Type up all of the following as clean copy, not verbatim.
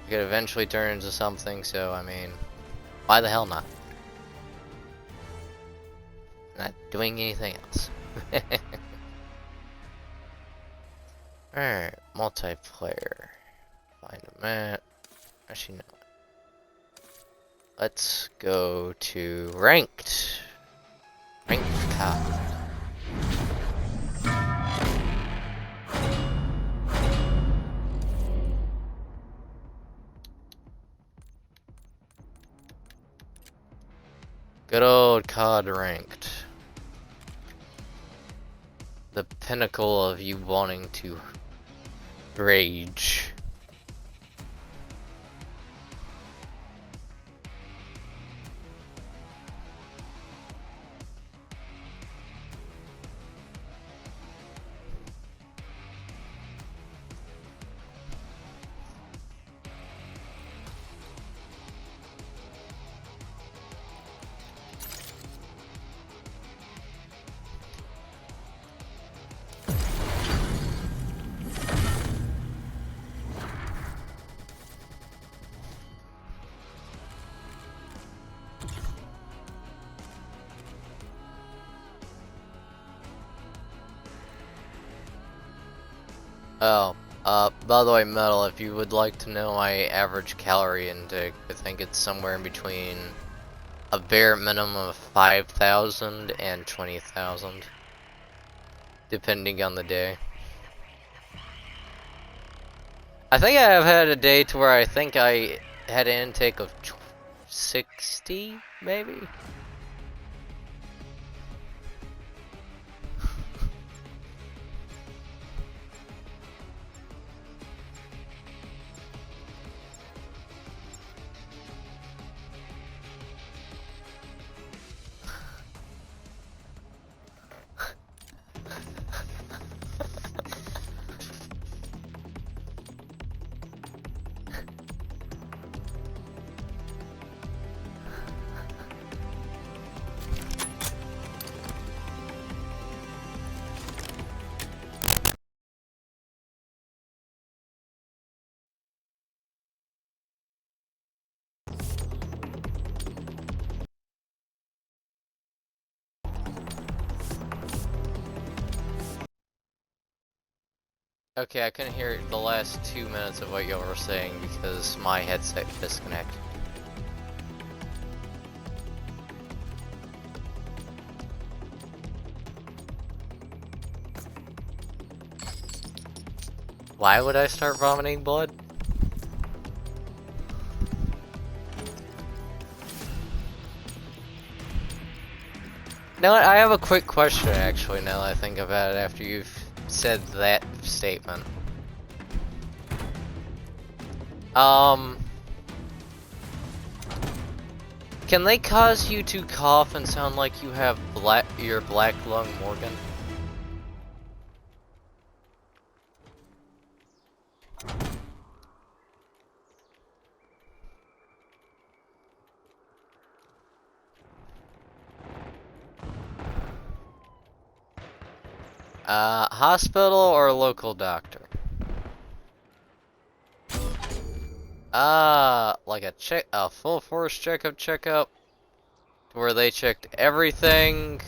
It could eventually turn into something, so I mean, why the hell not? Not doing anything else. Alright, multiplayer. Find a map. Actually, no. Let's go to ranked. Ranked card. Good old COD ranked. The pinnacle of you wanting to rage. Oh, by the way, Metal, if you would like to know my average calorie intake, I think it's somewhere in between a bare minimum of 5,000 and 20,000, depending on the day. I think I have had a day to where I think I had an intake of 60, maybe? Okay, I couldn't hear the last 2 minutes of what y'all were saying because my headset disconnected. Why would I start vomiting blood? Now I have a quick question actually, now that I think about it after you've said that statement. Can they cause you to cough and sound like you have your black lung Morgan? Hospital or local doctor? Like a full force checkup, where they checked everything.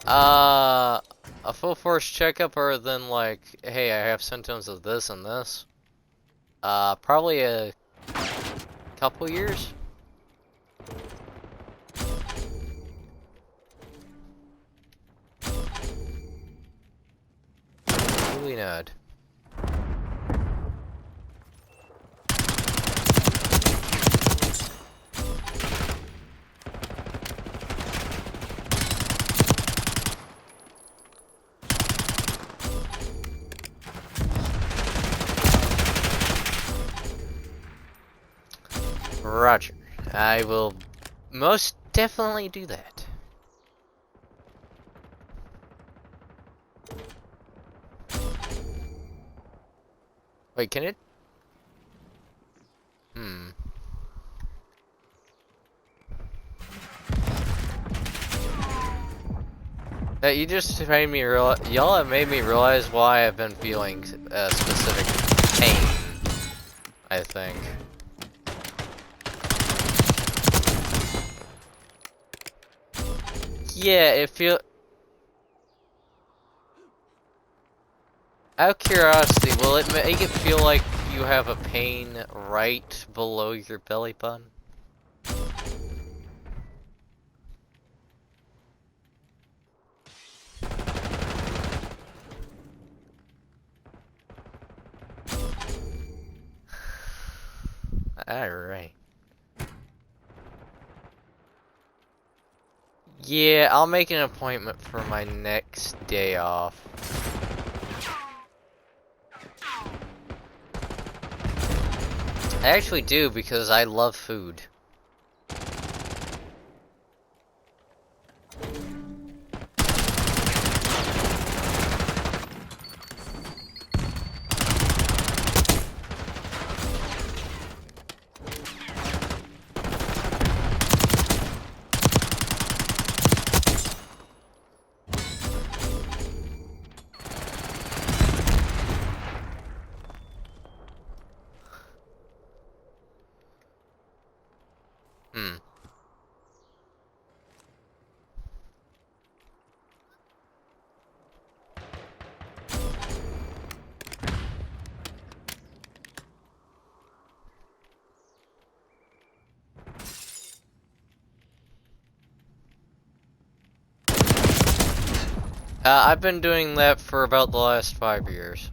A full force checkup, or then like, hey, I have symptoms of this and this. Probably a couple years. Really not. Roger. I will most definitely do that. Wait, can it? You just made me realize. Y'all have made me realize why I've been feeling specific pain. I think. Yeah, it feel. Out of curiosity, will it make it feel like you have a pain right below your belly button? Alright. Yeah, I'll make an appointment for my next day off. I actually do, because I love food. I've been doing that for about the last 5 years.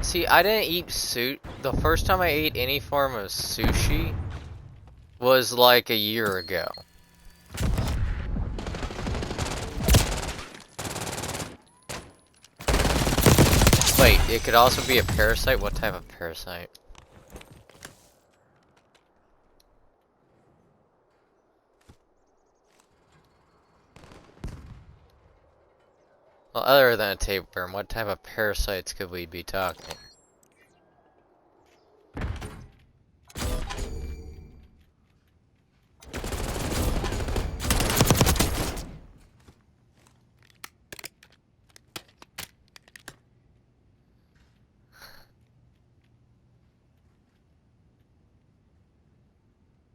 See, I didn't eat the first time I ate any form of sushi was like a year ago. Wait, it could also be a parasite? What type of parasite? Well, other than a tapeworm, what type of parasites could we be talking?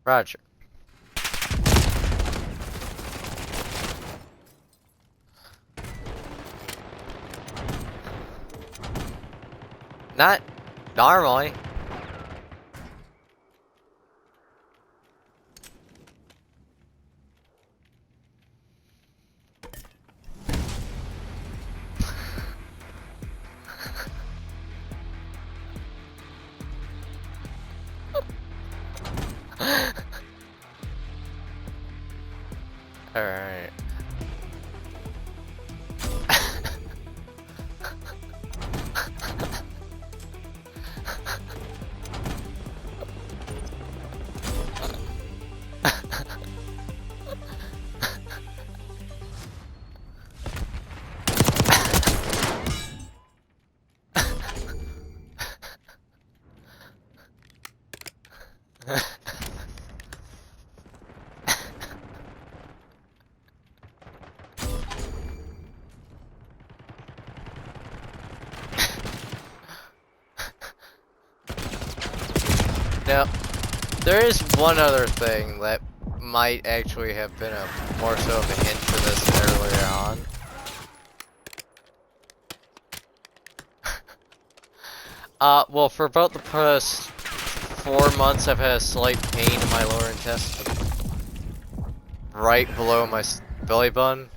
Roger. Not normally. Alright. Now, there is one other thing that might actually have been more so of a hint for this earlier on. Well, for about the past 4 months I've had a slight pain in my lower intestine. Right below my belly button.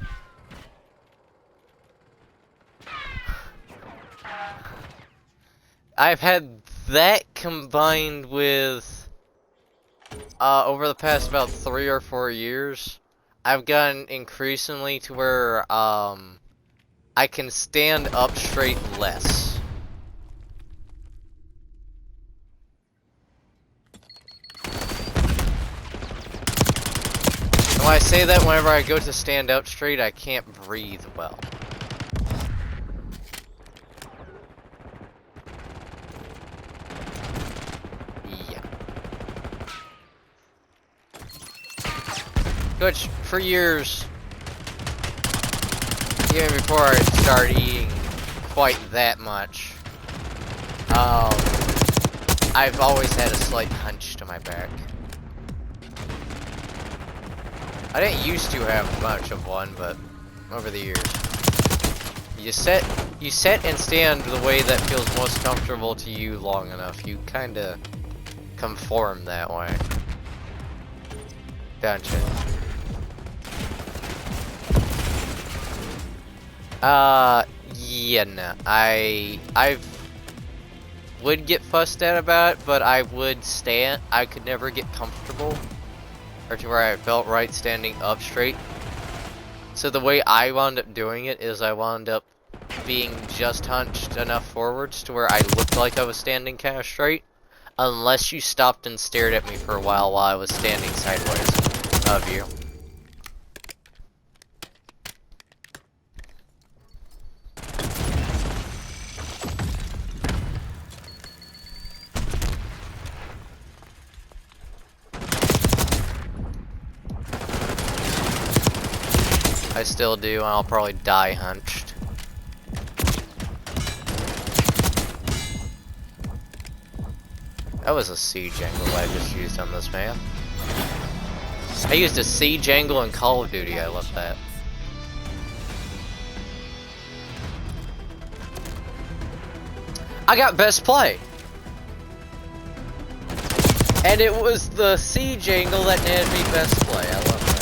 I've had that combined with, over the past about 3 or 4 years, I've gotten increasingly to where, I can stand up straight less. And when I say that, whenever I go to stand up straight, I can't breathe well. Which, for years, even before I started eating quite that much, I've always had a slight hunch to my back. I didn't used to have much of one, but over the years, you sit and stand the way that feels most comfortable to you long enough. You kinda conform that way. Gotcha. Yeah, no. I would get fussed at about it, but I would stand. I could never get comfortable, or to where I felt right standing up straight. So the way I wound up doing it is I wound up being just hunched enough forwards to where I looked like I was standing kind of straight, unless you stopped and stared at me for a while I was standing sideways of you. I still do, and I'll probably die hunched. That was a siege angle I just used on this man. I used a siege angle in Call of Duty, I love that. I got best play! And it was the siege angle that netted me best play, I love that.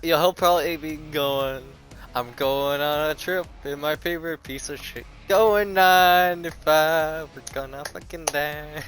He'll probably be going, I'm going on a trip in my favorite piece of shit. Going 9 to 5, we're gonna fucking die.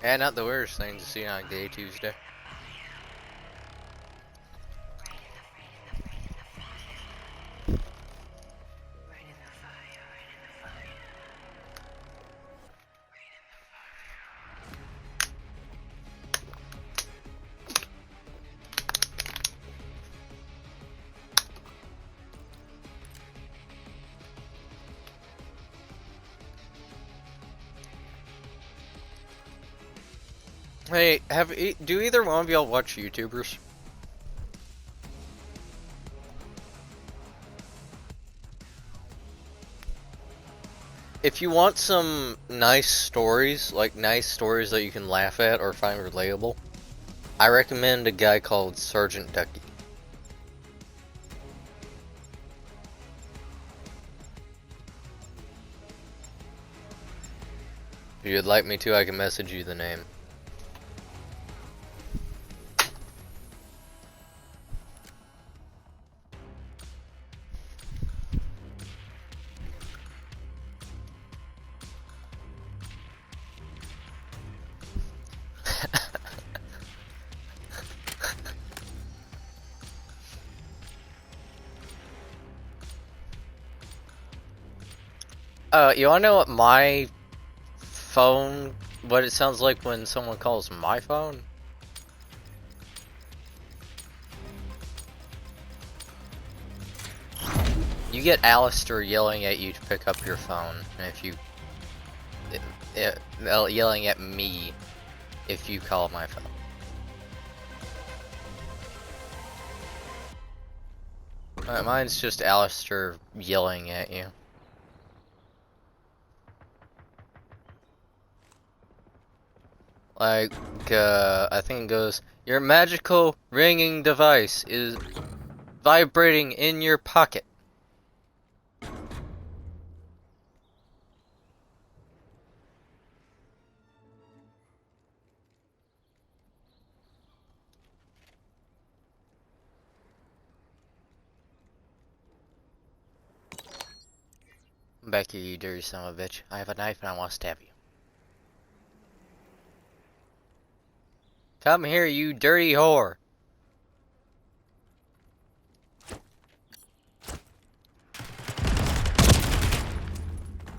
And not the worst thing to see on Gay Tuesday. Hey, do either one of y'all watch YouTubers? If you want some nice stories, like nice stories that you can laugh at or find relatable, I recommend a guy called Sergeant Ducky. If you'd like me to, I can message you the name. You wanna know what what it sounds like when someone calls my phone? You get Alistair yelling at you to pick up your phone, and if you... yelling at me if you call my phone. Mine's just Alistair yelling at you. Like, I think it goes, your magical ringing device is vibrating in your pocket. Back here, you dirty son of a bitch. I have a knife and I want to stab you. Come here, you dirty whore.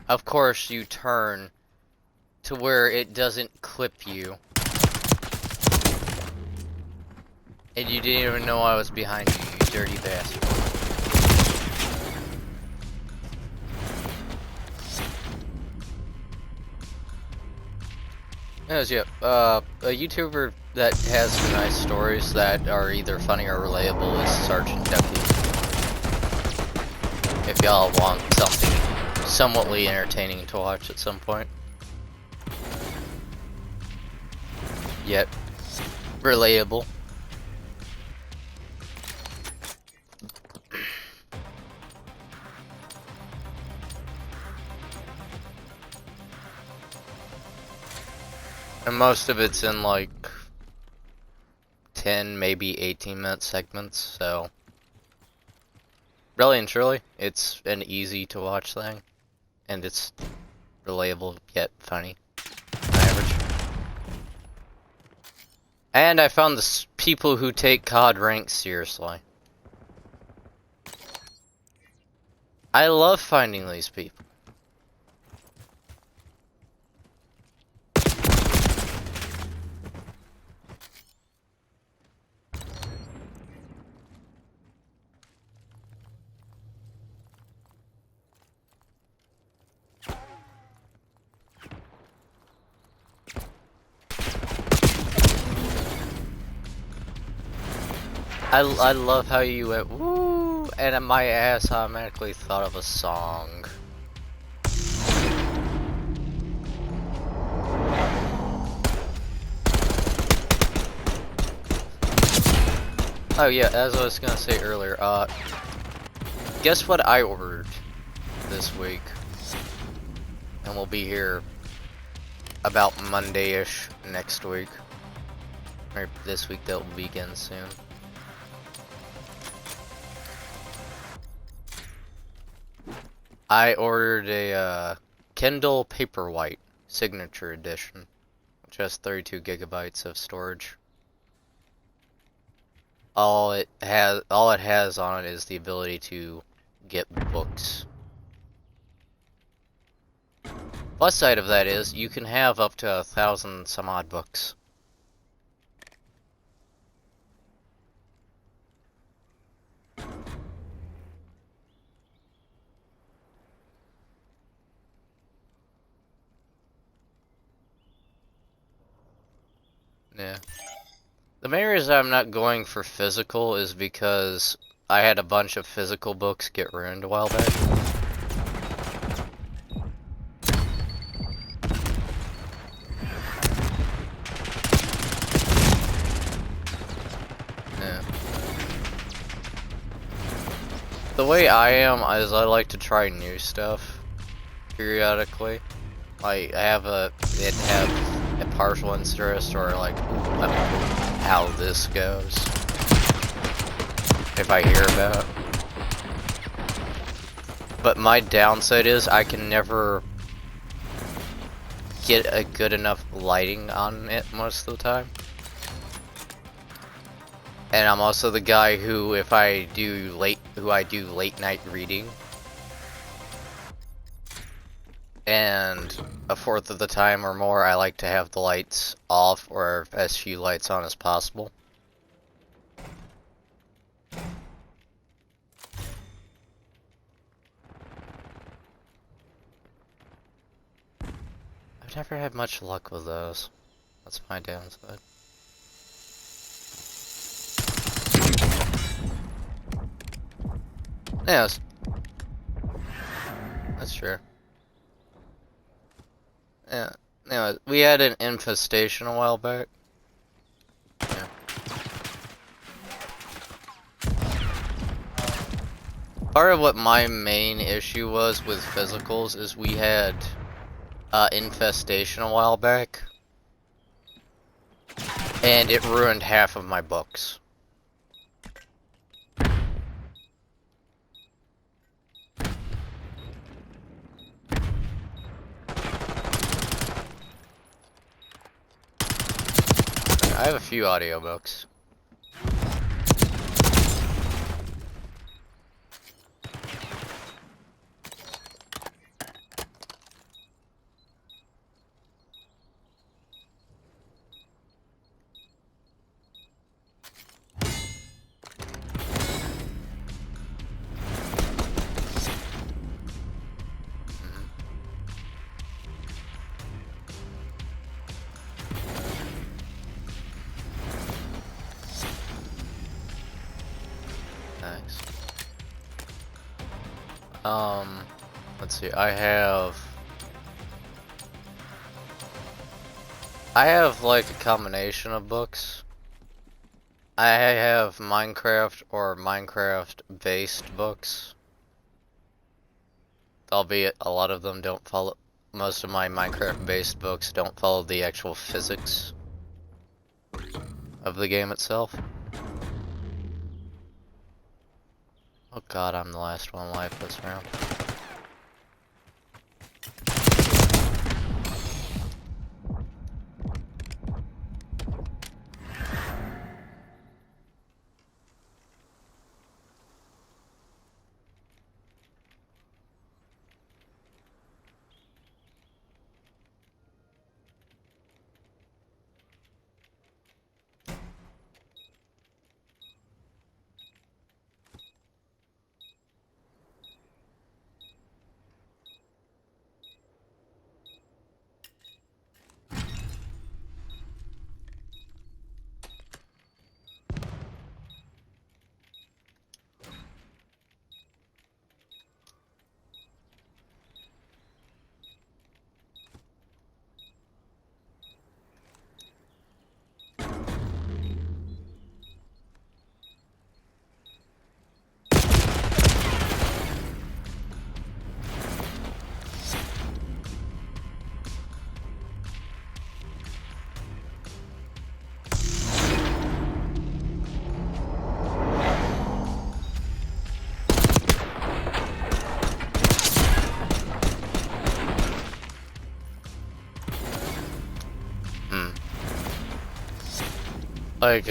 Of course, you turn to where it doesn't clip you. And you didn't even know I was behind you, you dirty bastard. Anyways, yeah, a YouTuber that has some nice stories that are either funny or relatable is Sergeant Ducky. If y'all want something somewhatly entertaining to watch at some point. Yet, relatable. And most of it's in like 10, maybe 18-minute segments, so really and truly, it's an easy to watch thing, and it's relatable yet funny, on average. And I found the people who take COD ranks seriously. I love finding these people. I love how you went woo, and my ass automatically thought of a song. Oh yeah, as I was gonna say earlier, guess what I ordered this week? And we'll be here about Monday-ish next week. Or this week, that will begin soon. I ordered a Kindle Paperwhite Signature Edition, which has 32 gigabytes of storage. All it has on it is the ability to get books. Plus side of that is you can have up to 1,000 some odd books. Yeah. The main reason I'm not going for physical is because I had a bunch of physical books get ruined a while back. Yeah. The way I am is I like to try new stuff periodically. Like, it have a partial interest or like, ooh, let me know how this goes. If I hear about it. But my downside is I can never get a good enough lighting on it most of the time. And I'm also the guy who, if I do late night reading, and a fourth of the time or more, I like to have the lights off or as few lights on as possible. I've never had much luck with those. That's my downside. Yes. That's true. Yeah. Anyway, we had an infestation a while back. Yeah. Part of what my main issue was with physicals is we had infestation a while back, and it ruined half of my books. I have a few audiobooks. Nice. Let's see, I have like a combination of books. I have Minecraft or Minecraft-based books. Albeit a lot of them don't follow, most of my Minecraft-based books don't follow the actual physics of the game itself. Oh god, I'm the last one alive this round. Like,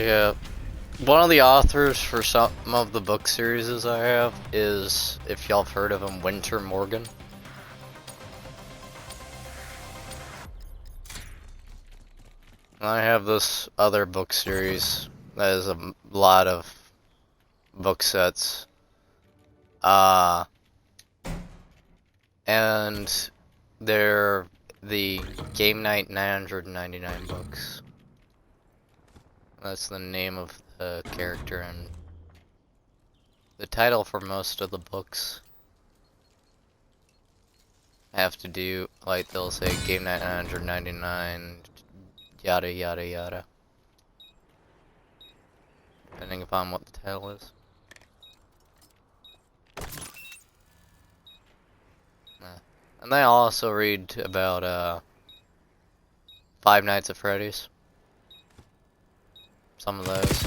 one of the authors for some of the book series I have is, if y'all have heard of him, Winter Morgan. I have this other book series that is a lot of book sets. And they're the Game Night 999 books. That's the name of the character and the title for most of the books. Have to do, like, they'll say game night 999, yada yada yada. Depending upon what the title is. And I also read about Five Nights at Freddy's. Some of those.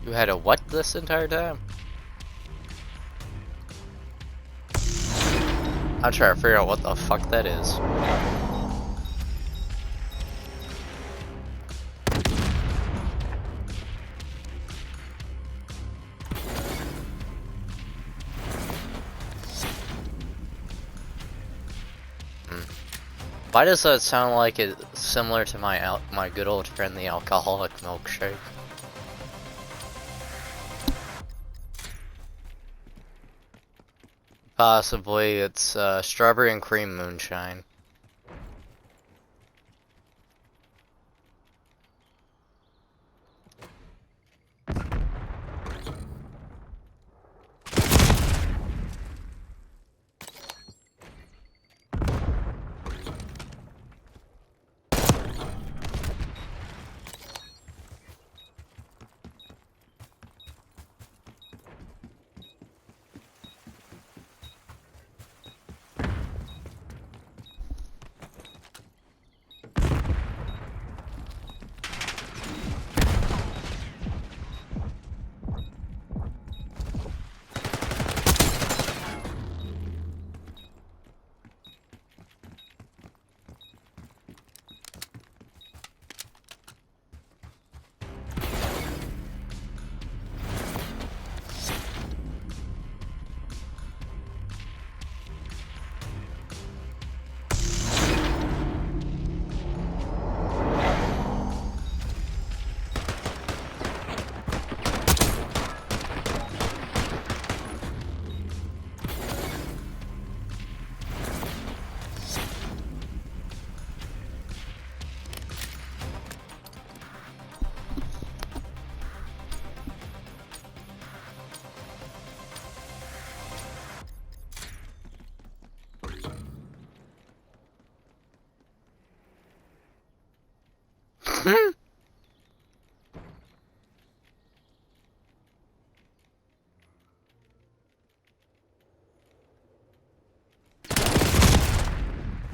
You had a what this entire time? I'm trying to figure out what the fuck that is. Why does that sound like it's similar to my good old friend the alcoholic milkshake? Possibly it's strawberry and cream moonshine.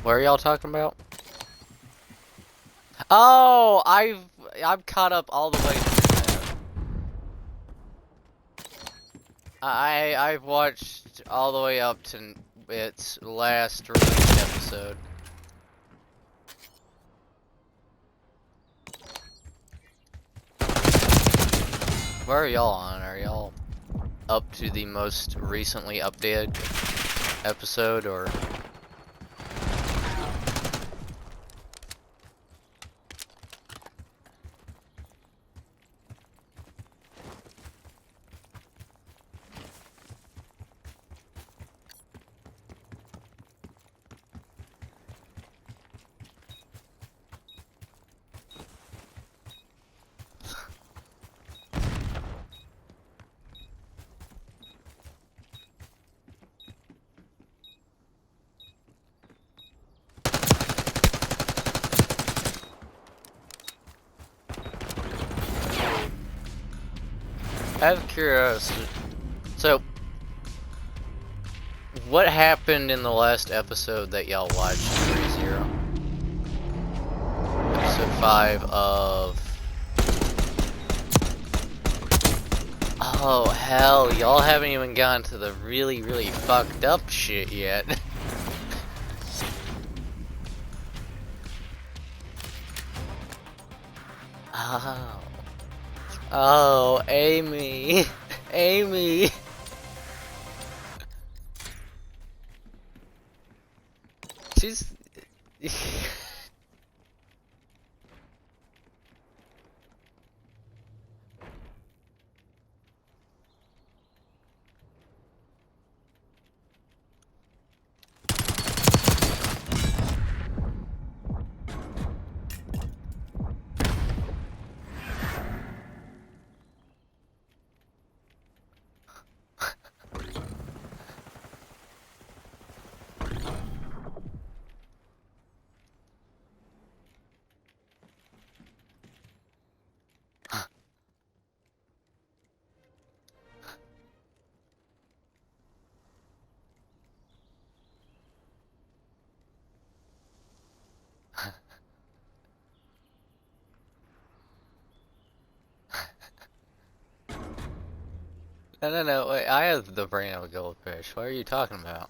What are y'all talking about? Oh, I'm caught up all the way through that. I've watched all the way up to its last released episode. Where are y'all on? Are y'all up to the most recently updated episode, or? Out of curiosity, so what happened in the last episode that y'all watched, 3-0? Episode 5 of... Oh hell, y'all haven't even gotten to the really, really fucked up shit yet. Oh. Oh, Amy. Amy. She's... No, wait, I have the brain of a goldfish. What are you talking about?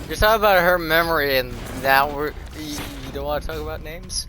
You're talking about her memory, and now you don't want to talk about names?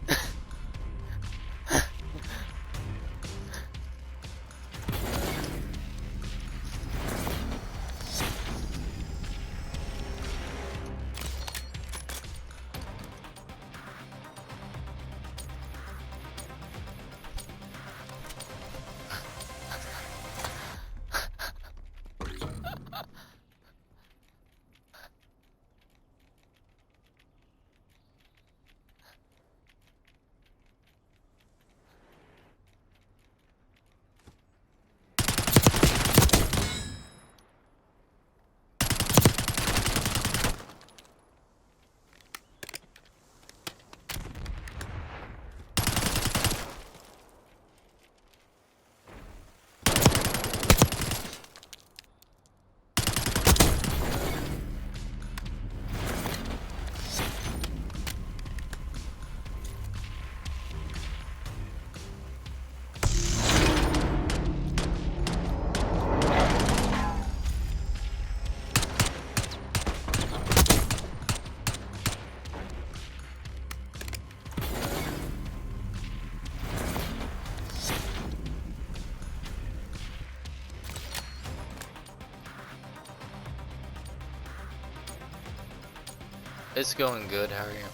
It's going good, how are you?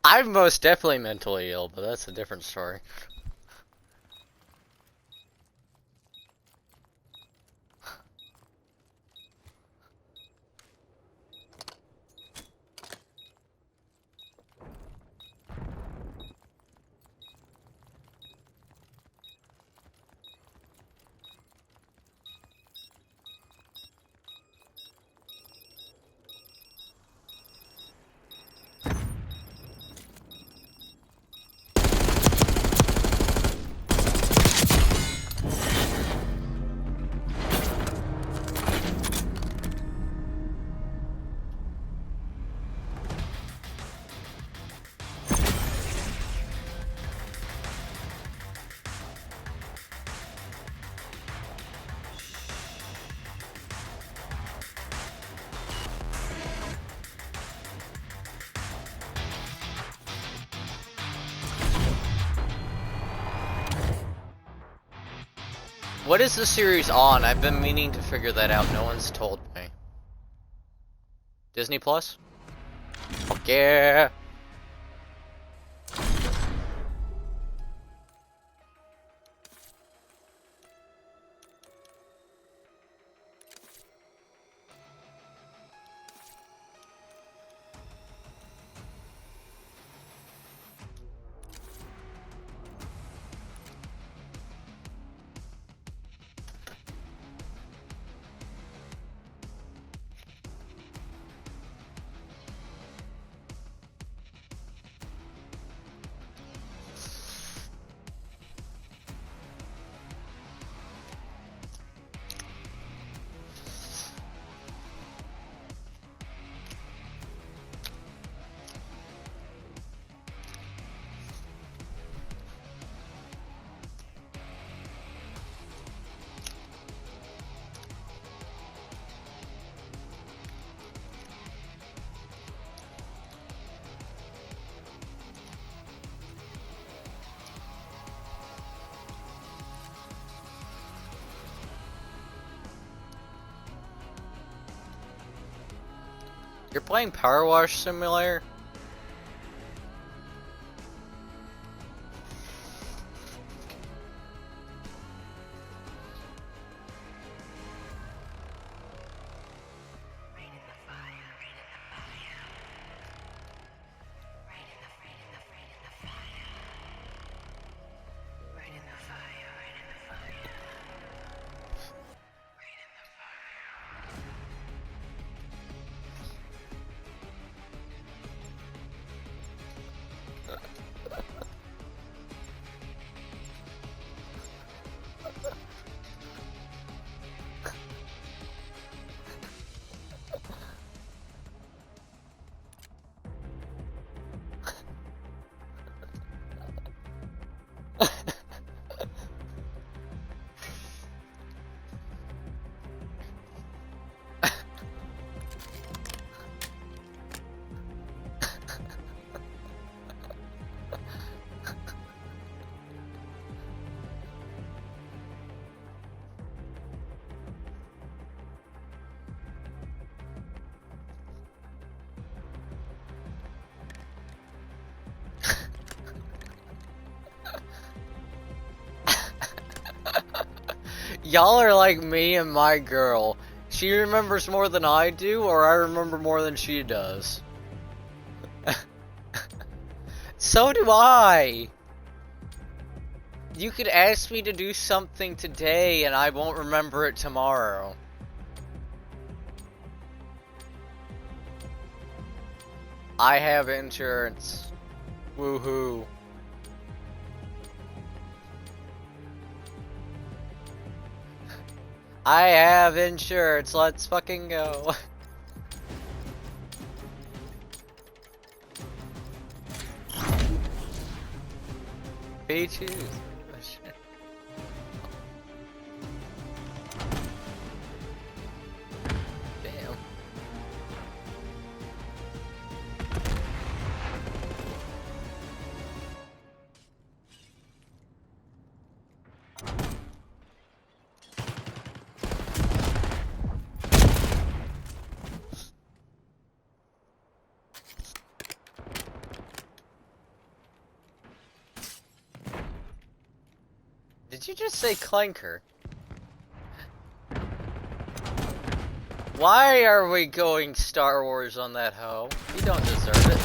I'm most definitely mentally ill, but that's a different story. What is the series on? I've been meaning to figure that out. No one's told me. Disney Plus? Fuck yeah! You're playing Power Wash Simulator? Y'all are like me and my girl. She remembers more than I do, or I remember more than she does. So do I! You could ask me to do something today and I won't remember it tomorrow. I have insurance. Woohoo. I have insurance, let's fucking go. P2. Oh, shit. Damn. Did you just say clanker? Why are we going Star Wars on that hoe? You don't deserve it.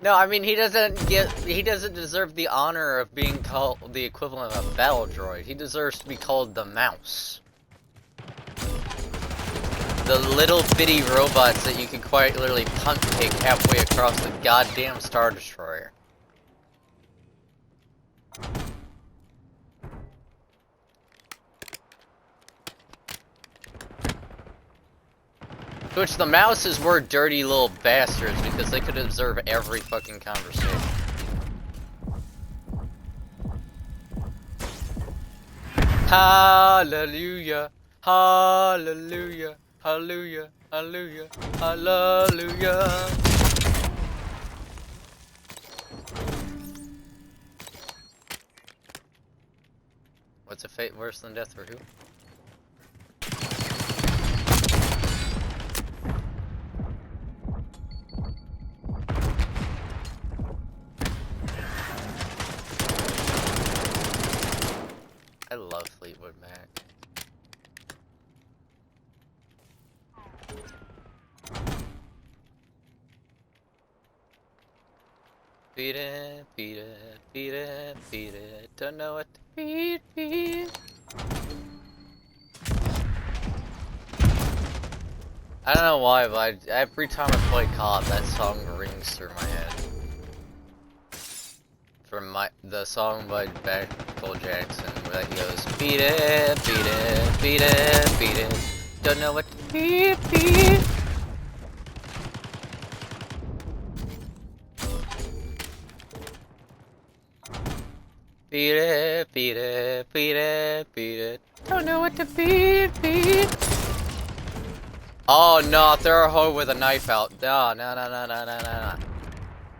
No, I mean he doesn't deserve the honor of being called the equivalent of a battle droid. He deserves to be called the mouse. The little bitty robots that you can quite literally punt kick halfway across the goddamn Star Destroyer. Which the mouses were dirty little bastards because they could observe every fucking conversation. Hallelujah, hallelujah, hallelujah, hallelujah, hallelujah. What's a fate worse than death for who? I love Fleetwood Mac. Beat it, beat it, beat it, beat it. Don't know what to beat. I don't know why, but every time I play COD, that song rings through my head. From the song by Michael Jackson, where he goes, beat it, beat it, beat it, beat it. Don't know what to beat. Beat it, beat it, beat it, beat it. Don't know what to beat. Oh no, throw a hoe with a knife out. No.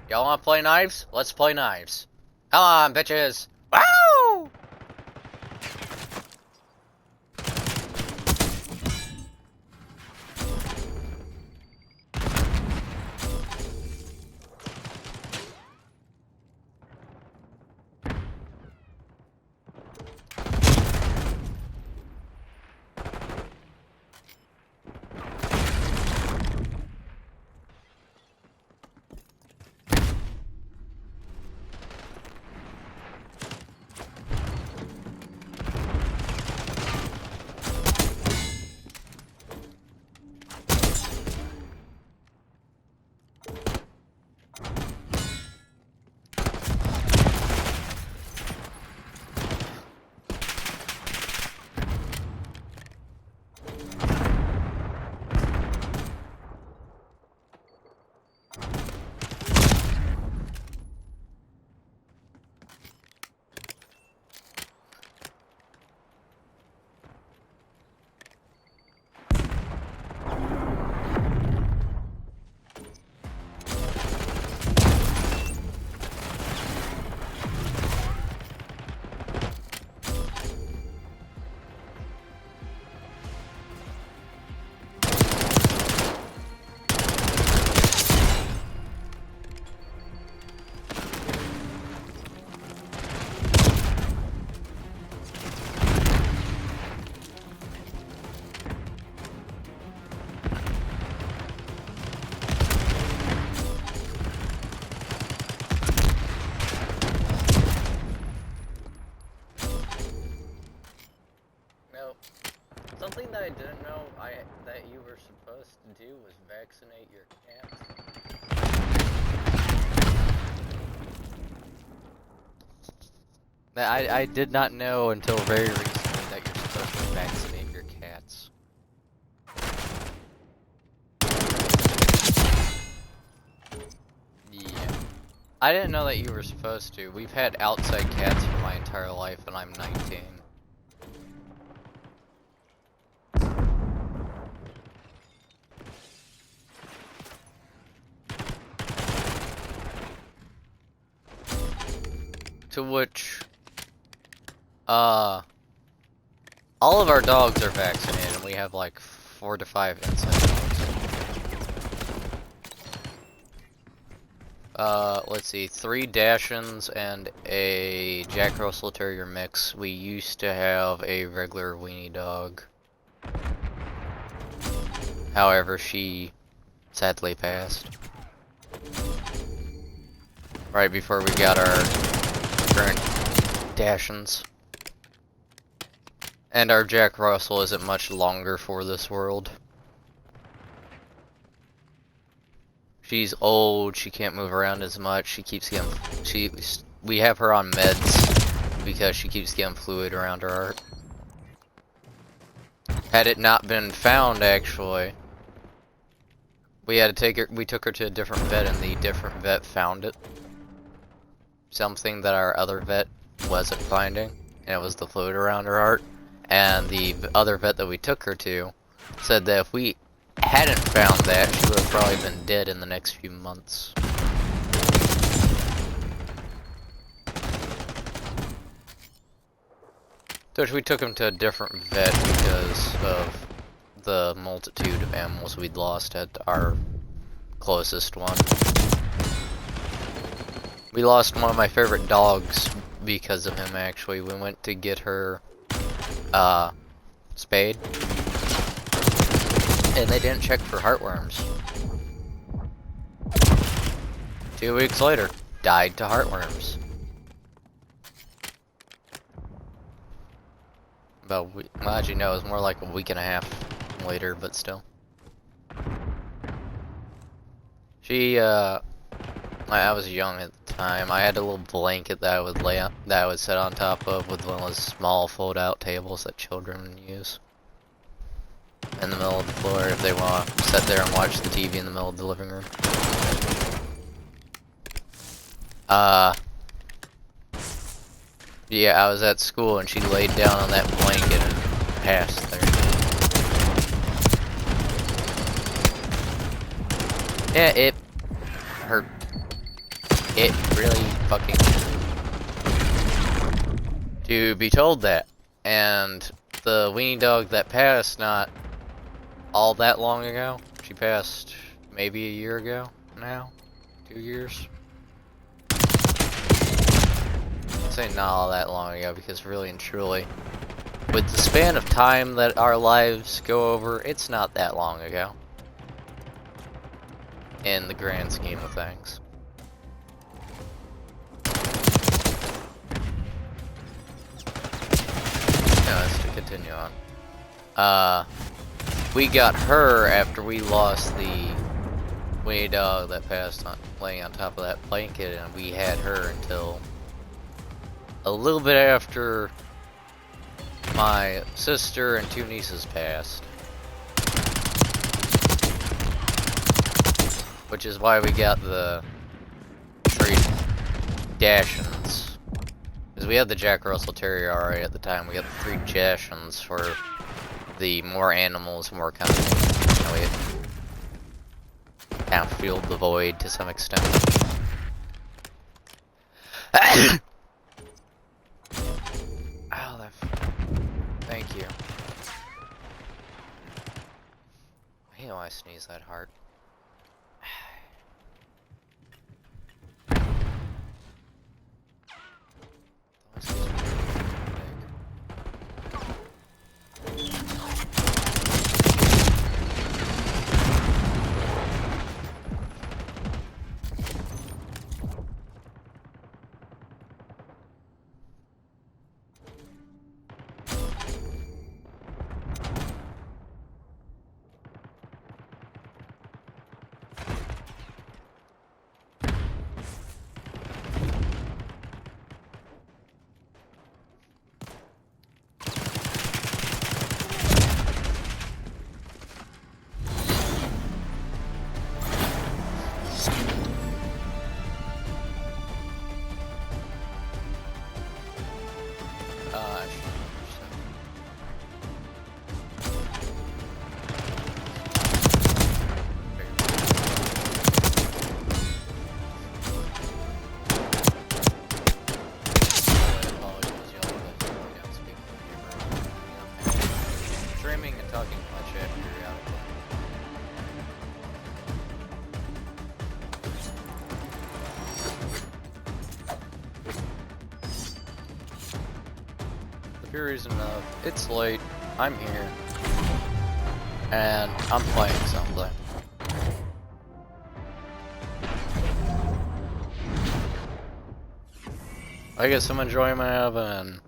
Y'all wanna play knives? Let's play knives. Come on, bitches. Woo! Something that I didn't know that you were supposed to do was vaccinate your cats. I did not know until very recently that you're supposed to vaccinate your cats. Yeah. I didn't know that you were supposed to. We've had outside cats for my entire life and I'm 19. To which, all of our dogs are vaccinated, and we have like 4 to 5 inside dogs. Let's see, 3 Dachshunds and a Jack Russell Terrier mix. We used to have a regular weenie dog. However, she sadly passed. Right before we got our current Dachshunds. And our Jack Russell isn't much longer for this world. She's old, she can't move around as much, she keeps getting, we have her on meds because she keeps getting fluid around her heart. Had it not been found, actually, we took her to a different vet and the different vet found it. Something that our other vet wasn't finding, and it was the fluid around her heart. And the other vet that we took her to said that if we hadn't found that, she would have probably been dead in the next few months. Which we took him to a different vet because of the multitude of animals we'd lost at our closest one. We lost one of my favorite dogs because of him, actually. We went to get her spayed, and they didn't check for heartworms. 2 weeks later, died to heartworms. Well, actually, no, it was more like a week and a half later, but still. She, I was young at the time. I had a little blanket that I would that I would sit on top of with one of those small fold-out tables that children use in the middle of the floor if they want to sit there and watch the TV in the middle of the living room. Yeah, I was at school and she laid down on that blanket and passed there. Yeah, it hurt. It really fucking to be told that. And the weenie dog that passed not all that long ago, she passed maybe a year ago now, 2 years. I'd say not all that long ago because really and truly, with the span of time that our lives go over, it's not that long ago. In the grand scheme of things. Anyways, to continue on. We got her after we lost the weenie dog that passed on laying on top of that blanket, and we had her until a little bit after my sister and 2 nieces passed. Which is why we got the 3 Dachshunds. Because we had the Jack Russell Terrier already at the time. We got the 3 Dachshunds for the more animals, more company. You know, we kind of filled the void to some extent. Oh, that. Thank you. I hate when I sneeze that hard. Streaming and talking much periodically. The pure reason of it's late, I'm here, and I'm playing something. I get some enjoyment out of it, and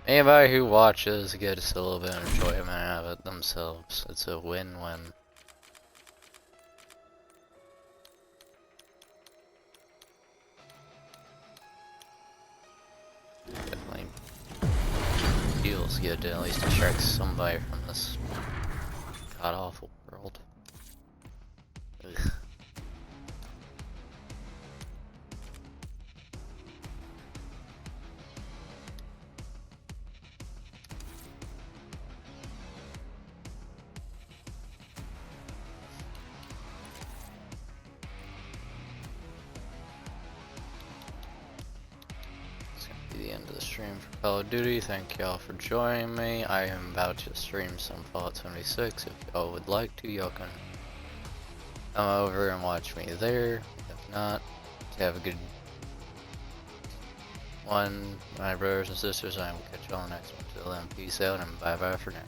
anybody who watches gets a little bit of enjoyment out of it themselves. It's a win-win. Definitely feels good to at least distract somebody from this god-awful world. Ugh. be the end of the stream for Call of Duty. Thank y'all for joining me. I am about to stream some Fallout 76. If y'all would like to, y'all can come over and watch me there. If not, have a good one, my brothers and sisters. I will catch y'all next one. Till then, peace out and bye bye for now.